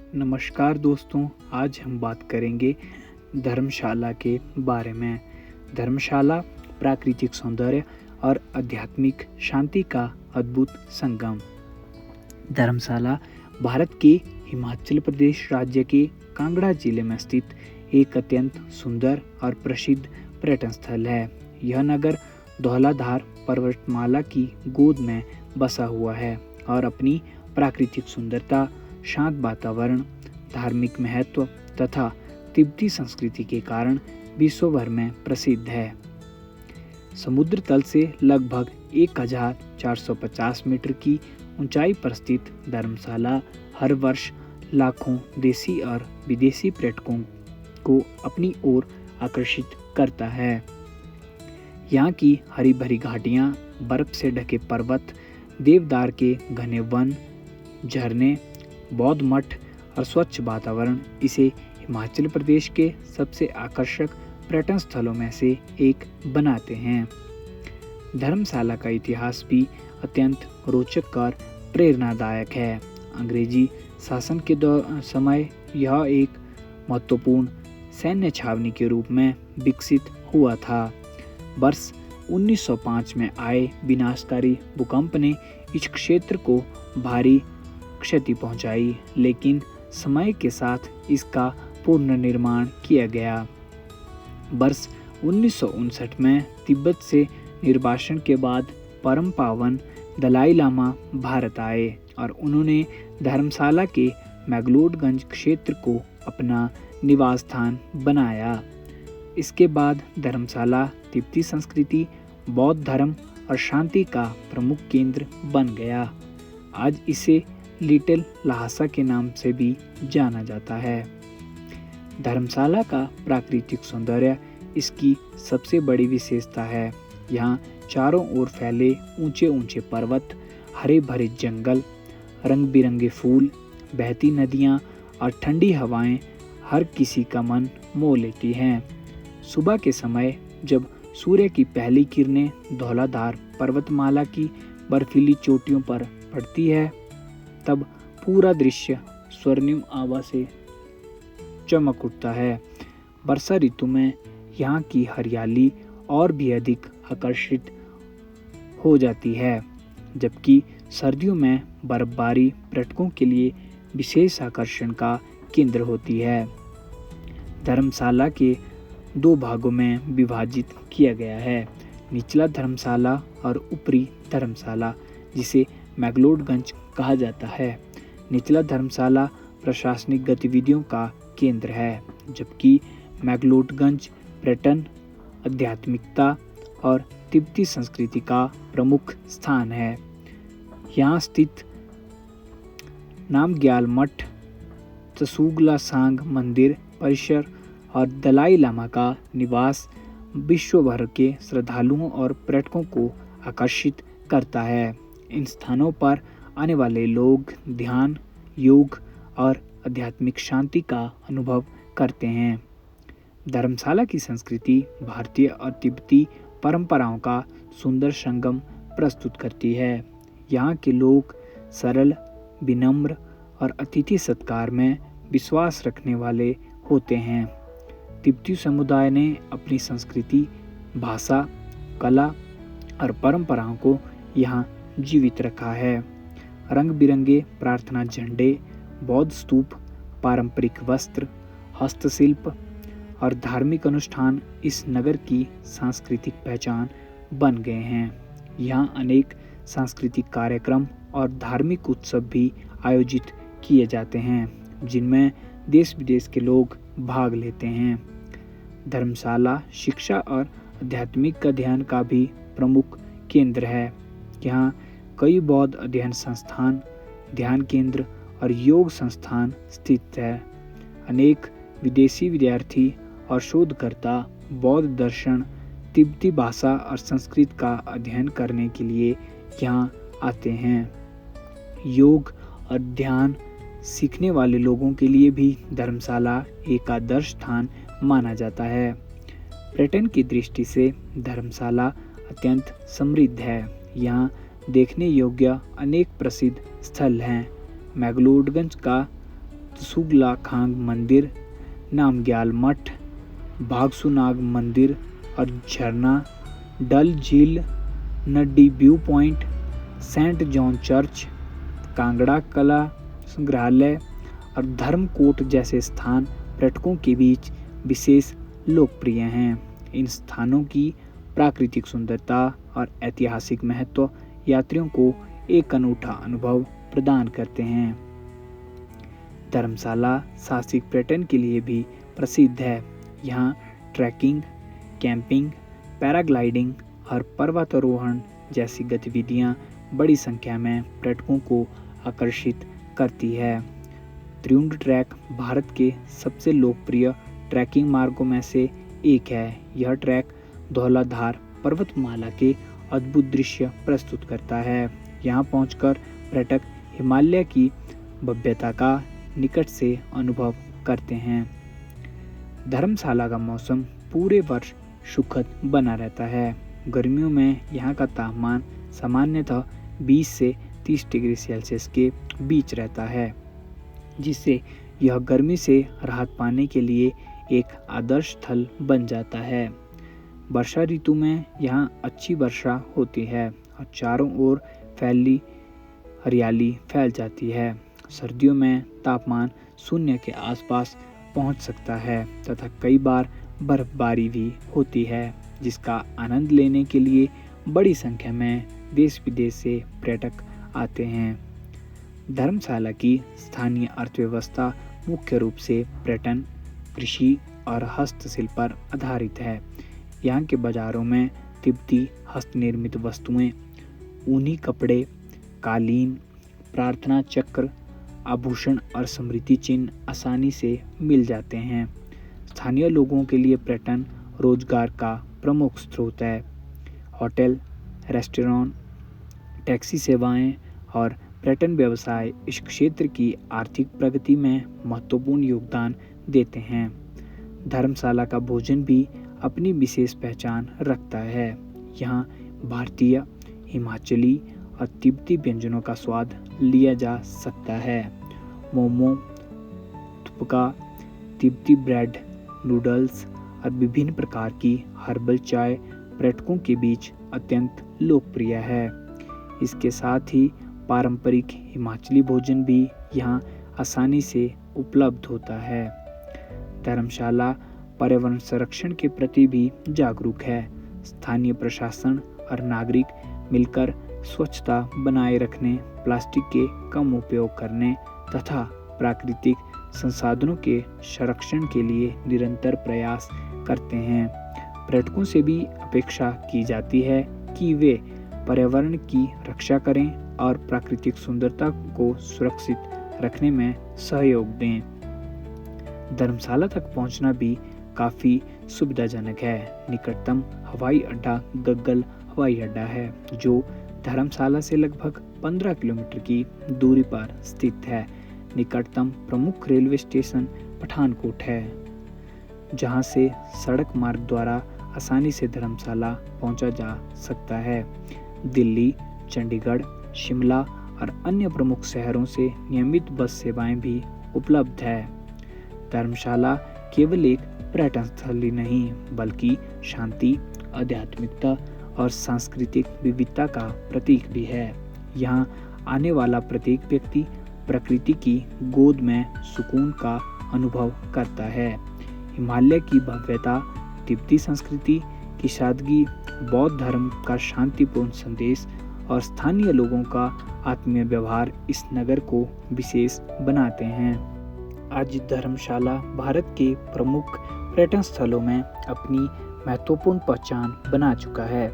नमस्कार दोस्तों, आज हम बात करेंगे धर्मशाला के बारे में। धर्मशाला प्राकृतिक सौंदर्य और आध्यात्मिक शांति का अद्भुत संगम। धर्मशाला भारत के हिमाचल प्रदेश राज्य के कांगड़ा जिले में स्थित एक अत्यंत सुंदर और प्रसिद्ध पर्यटन स्थल है। यह नगर धौलाधार पर्वतमाला की गोद में बसा हुआ है और अपनी प्राकृतिक सुंदरता, शांत वातावरण, धार्मिक महत्व तथा तिब्बती संस्कृति के कारण विश्व भर में प्रसिद्ध है। समुद्र तल से लगभग 1450 मीटर की ऊंचाई पर स्थित धर्मशाला हर वर्ष लाखों देसी और विदेशी पर्यटकों को अपनी ओर आकर्षित करता है। यहाँ की हरी भरी घाटियाँ, बर्फ से ढके पर्वत, देवदार के घने वन, झरने, बौद्ध मठ और स्वच्छ वातावरण इसे हिमाचल प्रदेश के सबसे आकर्षक पर्यटन स्थलों में से एक बनाते हैं। धर्मशाला का इतिहास भी अत्यंत रोचक और प्रेरणादायक है। अंग्रेजी शासन के समय यह एक महत्वपूर्ण सैन्य छावनी के रूप में विकसित हुआ था। वर्ष 1905 में आए विनाशकारी भूकंप ने इस क्षेत्र को भारी क्षति पहुंचाई, लेकिन समय के साथ इसका पुनर्निर्माण किया गया। वर्ष 1959 में तिब्बत से निर्वासन के बाद परम पावन दलाई लामा भारत आए और उन्होंने धर्मशाला के मैक्लोडगंज क्षेत्र को अपना निवास स्थान बनाया। इसके बाद धर्मशाला तिब्बती संस्कृति, बौद्ध धर्म और शांति का प्रमुख केंद्र बन गया। आज इसे लिटिल ल्हासा के नाम से भी जाना जाता है। धर्मशाला का प्राकृतिक सौंदर्य इसकी सबसे बड़ी विशेषता है। यहाँ चारों ओर फैले ऊंचे ऊंचे पर्वत, हरे भरे जंगल, रंग बिरंगे फूल, बहती नदियाँ और ठंडी हवाएं हर किसी का मन मोह लेती हैं। सुबह के समय जब सूर्य की पहली किरणें धौलाधार पर्वतमाला की बर्फीली चोटियों पर पड़ती है, तब पूरा दृश्य स्वर्णिम आभा से चमक उठता है। वर्षा ऋतु में यहाँ की हरियाली और भी अधिक आकर्षित हो जाती है, जबकि सर्दियों में बर्फबारी पर्यटकों के लिए विशेष आकर्षण का केंद्र होती है। धर्मशाला के 2 भागों में विभाजित किया गया है, निचला धर्मशाला और ऊपरी धर्मशाला, जिसे मैक्लोडगंज कहा जाता है। निचला धर्मशाला प्रशासनिक गतिविधियों का केंद्र है, जबकि मैक्लोडगंज पर्यटन, आध्यात्मिकता और तिब्बती संस्कृति का प्रमुख स्थान है। यहाँ स्थित नामग्याल मठ, त्सुगला सांग मंदिर परिसर और दलाई लामा का निवास विश्व भर के श्रद्धालुओं और पर्यटकों को आकर्षित करता है। इन स्थानों पर आने वाले लोग ध्यान, योग और आध्यात्मिक शांति का अनुभव करते हैं। धर्मशाला की संस्कृति भारतीय और तिब्बती परंपराओं का सुंदर संगम प्रस्तुत करती है। यहाँ के लोग सरल, विनम्र और अतिथि सत्कार में विश्वास रखने वाले होते हैं। तिब्बती समुदाय ने अपनी संस्कृति, भाषा, कला और परंपराओं को यहाँ जीवित रखा है। रंग बिरंगे प्रार्थना झंडे, बौद्ध स्तूप, पारंपरिक वस्त्र, हस्तशिल्प और धार्मिक अनुष्ठान इस नगर की सांस्कृतिक पहचान बन गए हैं। यहाँ अनेक सांस्कृतिक कार्यक्रम और धार्मिक उत्सव भी आयोजित किए जाते हैं, जिनमें देश विदेश के लोग भाग लेते हैं। धर्मशाला शिक्षा और आध्यात्मिक अध्ययन का भी प्रमुख केंद्र है। यहाँ कई बौद्ध अध्ययन संस्थान, ध्यान केंद्र और योग संस्थान स्थित है। अनेक विदेशी विद्यार्थी और शोधकर्ता बौद्ध दर्शन, तिब्बती भाषा और संस्कृत का अध्ययन करने के लिए यहाँ आते हैं। योग और ध्यान सीखने वाले लोगों के लिए भी धर्मशाला एक आदर्श स्थान माना जाता है। पर्यटन की दृष्टि से धर्मशाला अत्यंत समृद्ध है। यहाँ देखने योग्य अनेक प्रसिद्ध स्थल हैं। मैक्लोडगंज का त्सुगला खांग मंदिर, नामग्याल मठ, भागसुनाग मंदिर और झरना, डल झील, Naddi view point, Saint John church, Kangra कला संग्रहालय और धर्मकोट जैसे स्थान पर्यटकों के बीच विशेष लोकप्रिय हैं। इन स्थानों की प्राकृतिक सुंदरता और ऐतिहासिक महत्व यात्रियों को एक अनूठा अनुभव प्रदान करते हैं। धर्मशाला साहसिक पर्यटन के लिए भी प्रसिद्ध है। यहाँ ट्रैकिंग, कैंपिंग, पैराग्लाइडिंग और पर्वतारोहण जैसी गतिविधियाँ बड़ी संख्या में पर्यटकों को आकर्षित करती है। त्रिउंड ट्रैक भारत के सबसे लोकप्रिय ट्रैकिंग मार्गों में से एक है। यह ट्रैक धौलाधार पर्वतमाला के अद्भुत दृश्य प्रस्तुत करता है। यहाँ पहुंचकर पर्यटक हिमालय की भव्यता का निकट से अनुभव करते हैं। धर्मशाला का मौसम पूरे वर्ष सुखद बना रहता है। गर्मियों में यहाँ का तापमान सामान्यतः 20 से 30 डिग्री सेल्सियस के बीच रहता है, जिससे यह गर्मी से राहत पाने के लिए एक आदर्श स्थल बन जाता है। वर्षा ऋतु में यहाँ अच्छी वर्षा होती है और चारों ओर फैली हरियाली फैल जाती है। सर्दियों में तापमान शून्य के आसपास पहुँच सकता है तथा कई बार बर्फबारी भी होती है, जिसका आनंद लेने के लिए बड़ी संख्या में देश विदेश से पर्यटक आते हैं। धर्मशाला की स्थानीय अर्थव्यवस्था मुख्य रूप से पर्यटन, कृषि और हस्तशिल्प पर आधारित है। यहाँ के बाजारों में तिब्बती हस्तनिर्मित वस्तुएं, ऊनी कपड़े, कालीन, प्रार्थना चक्र, आभूषण और स्मृति चिन्ह आसानी से मिल जाते हैं। स्थानीय लोगों के लिए पर्यटन रोजगार का प्रमुख स्रोत है। होटल, रेस्टोरेंट, टैक्सी सेवाएं और पर्यटन व्यवसाय इस क्षेत्र की आर्थिक प्रगति में महत्वपूर्ण योगदान देते हैं। धर्मशाला का भोजन भी अपनी विशेष पहचान रखता है। यहाँ भारतीय, हिमाचली और तिब्बती व्यंजनों का स्वाद लिया जा सकता है। मोमो, थुपका, तिब्बती ब्रेड, नूडल्स और विभिन्न प्रकार की हर्बल चाय पर्यटकों के बीच अत्यंत लोकप्रिय है। इसके साथ ही पारंपरिक हिमाचली भोजन भी यहाँ आसानी से उपलब्ध होता है। धर्मशाला पर्यावरण संरक्षण के प्रति भी जागरूक है। स्थानीय प्रशासन और नागरिक मिलकर स्वच्छता बनाए रखने, प्लास्टिक के कम उपयोग करने तथा प्राकृतिक संसाधनों के संरक्षण के लिए निरंतर प्रयास करते हैं। पर्यटकों से भी अपेक्षा की जाती है कि वे पर्यावरण की रक्षा करें और प्राकृतिक सुंदरता को सुरक्षित रखने में सहयोग दें। धर्मशाला तक पहुंचना भी काफ़ी सुविधाजनक है। निकटतम हवाई अड्डा गग्गल हवाई अड्डा है, जो धर्मशाला से लगभग 15 किलोमीटर की दूरी पर स्थित है। निकटतम प्रमुख रेलवे स्टेशन पठानकोट है, जहां से सड़क मार्ग द्वारा आसानी से धर्मशाला पहुंचा जा सकता है। दिल्ली, चंडीगढ़, शिमला और अन्य प्रमुख शहरों से नियमित बस सेवाएं भी उपलब्ध है। धर्मशाला केवल एक पर्यटन स्थल ही नहीं, बल्कि शांति, आध्यात्मिकता और सांस्कृतिक विविधता का प्रतीक भी है। यहाँ आने वाला प्रत्येक व्यक्ति प्रकृति की गोद में सुकून का अनुभव करता है। हिमालय की भव्यता, तिब्बती संस्कृति की सादगी, बौद्ध धर्म का शांतिपूर्ण संदेश और स्थानीय लोगों का आत्मीय व्यवहार इस नगर को विशेष बनाते हैं। आज धर्मशाला भारत के प्रमुख पर्यटन स्थलों में अपनी महत्वपूर्ण पहचान बना चुका है।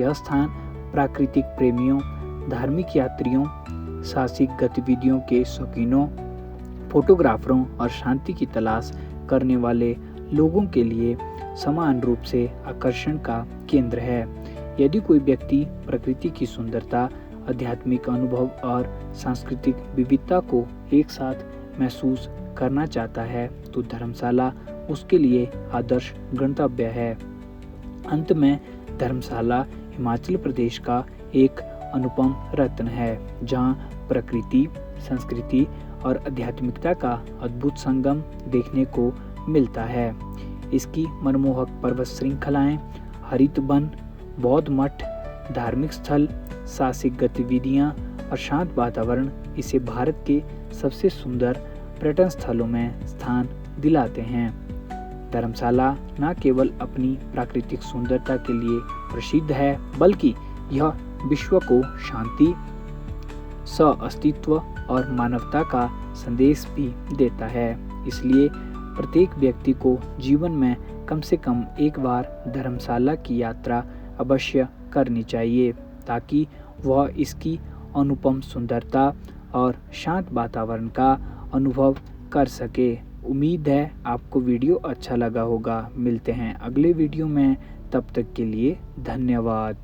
यह स्थान प्राकृतिक प्रेमियों, धार्मिक यात्रियों, साहसिक गतिविधियों के शौकीनों, फोटोग्राफरों और शांति की तलाश करने वाले लोगों के लिए समान रूप से आकर्षण का केंद्र है। यदि कोई व्यक्ति प्रकृति की सुंदरता, आध्यात्मिक अनुभव और सांस्कृतिक विविधता को एक साथ महसूस करना चाहता है, तो धर्मशाला उसके लिए आदर्श गंतव्य है। अंत में, धर्मशाला हिमाचल प्रदेश का एक अनुपम रत्न है, जहां प्रकृति, संस्कृति और आध्यात्मिकता का अद्भुत संगम देखने को मिलता है। इसकी मनमोहक पर्वत श्रृंखलाएं, हरित वन, बौद्ध मठ, धार्मिक स्थल, साहसिक गतिविधियां और शांत वातावरण इसे भारत के सबसे सुंदर पर्यटन स्थलों में स्थान दिलाते हैं। धर्मशाला न केवल अपनी प्राकृतिक सुंदरता के लिए प्रसिद्ध है, बल्कि यह विश्व को शांति, सह-अस्तित्व और मानवता का संदेश भी देता है। इसलिए प्रत्येक व्यक्ति को जीवन में कम से कम एक बार धर्मशाला की यात्रा अवश्य करनी चाहिए, ताकि वह इसकी अनुपम सुंदरता और शांत वातावरण का अनुभव कर सके। उम्मीद है आपको वीडियो अच्छा लगा होगा। मिलते हैं अगले वीडियो में, तब तक के लिए धन्यवाद।